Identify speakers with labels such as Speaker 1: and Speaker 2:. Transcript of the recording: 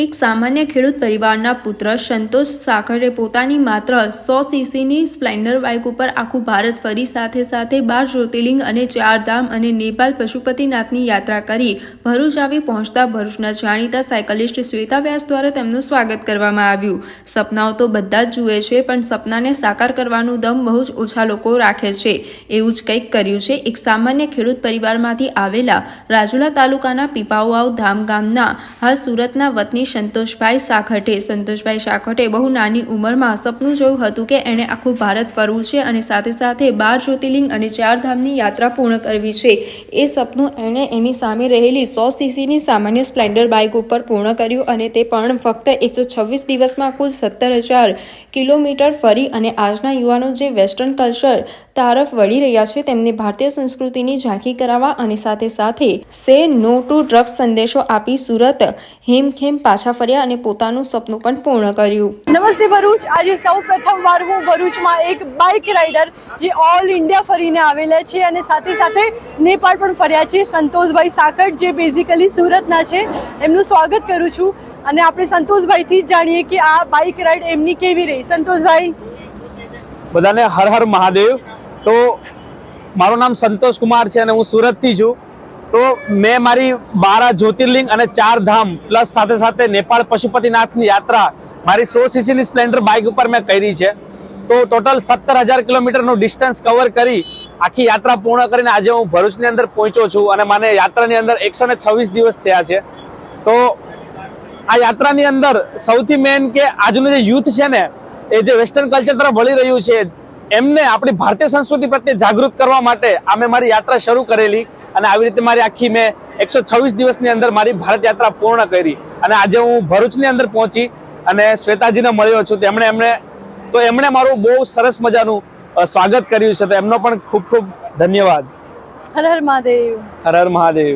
Speaker 1: એક સામાન્ય ખેડૂત પરિવારના પુત્ર સંતોષ સાખરે પોતાની માત્ર 100 સીસીની સ્પ્લેન્ડર બાઇક ઉપર આખું ભારત ફરી સાથે 12 જ્યોતિર્લિંગ અને 4 ધામ અને નેપાલ પશુપતિનાથની યાત્રા કરી ભરૂચ આવી પહોંચતા ભરૂચના જાણીતા સાયકલિસ્ટ શ્વેતા વ્યાસ દ્વારા તેમનું સ્વાગત કરવામાં આવ્યું। સપનાઓ તો બધા જ જુએ છે, પણ સપનાને સાકાર કરવાનું દમ બહુ જ ઓછા લોકો રાખે છે। એવું જ કંઈક કર્યું છે એક સામાન્ય ખેડૂત પરિવારમાંથી આવેલા રાજુલા તાલુકાના પીપાવાવ ધામ ગામના હાલ સુરતના વતની સંતોષભાઈ સાખઠે બહુ નાની ઉંમરમાં સપનું જોયું હતું કે એણે આખું ભારત ફરવું છે અને સાથે 12 જ્યોતિર્લિંગ અને 4 ધામની યાત્રા પૂર્ણ કરવી છે। એ સપનું એણે એની સામે રહેલી 100 સીસીની સામાન્ય સ્પ્લેન્ડર બાઇક ઉપર પૂર્ણ કર્યું અને તે પણ ફક્ત 126 દિવસમાં કુલ 17,000 કિલોમીટર ફરી। અને આજના યુવાનો જે વેસ્ટર્ન કલ્ચર તરફ વળી રહ્યા છે તેમને ભારતીય સંસ્કૃતિની ઝાંખી કરાવવા અને સાથે સે નો ટુ ડ્રગ્સ સંદેશો આપી સુરત હેમખેમ પાછા ફર્યા અને પોતાનું સપનું પણ પૂર્ણ કર્યું।
Speaker 2: નમસ્તે ભરૂચ। આજે સૌ પ્રથમવાર હું ભરૂચમાં એક બાઇક રાઇડર જે ઓલ ઇન્ડિયા ફરીને આવેલા છે અને સાથે નેપાળ પણ ફર્યા છે, સંતોષભાઈ સાખઠ જે બેઝિકલી સુરતના છે, એમનું સ્વાગત કરું છું। અને આપણે સંતોષભાઈથી જ જાણીએ કે આ બાઇક રાઇડ એમની કેવી રહી। સંતોષભાઈ,
Speaker 3: બધાને હર હર મહાદેવ। તો મારું નામ સંતોષ કુમાર છે અને હું સુરતથી છું। તો મેં મારી 12 જ્યોતિર્લિંગ અને 4 ધામ પ્લસ સાથે નેપાળ પશુપતિનાથની યાત્રા મારી 100 સીસીની સ્પ્લેન્ડર બાઇક ઉપર મેં કરી છે। તો ટોટલ 17,000 કિલોમીટરનું ડિસ્ટન્સ કવર કરી આખી યાત્રા પૂર્ણ કરીને આજે હું ભરૂચની અંદર પહોંચ્યો છું અને મને યાત્રાની અંદર 126 દિવસ થયા છે। તો આ યાત્રાની અંદર સૌથી મેઇન કે આજનું જે યુથ છે ને, એ જે વેસ્ટર્ન કલ્ચર તરફ વળી રહ્યું છે, એમને આપણી ભારતીય સંસ્કૃતિ પ્રત્યે જાગૃત કરવા માટે આ મેં મારી યાત્રા શરૂ કરેલી અને આવી રીતે મારી આખી મેં 126 દિવસની અંદર મારી ભારત યાત્રા પૂર્ણ કરી અને આજે હું ભરૂચની અંદર પહોંચી અને શ્વેતાજીને મળ્યો છું। એમણે મારું બહુ સરસ મજાનું સ્વાગત કર્યું છે, તો એમનો પણ ખૂબ ખૂબ ધન્યવાદ।
Speaker 2: હર હર મહાદેવ।
Speaker 3: હર હર મહાદેવ।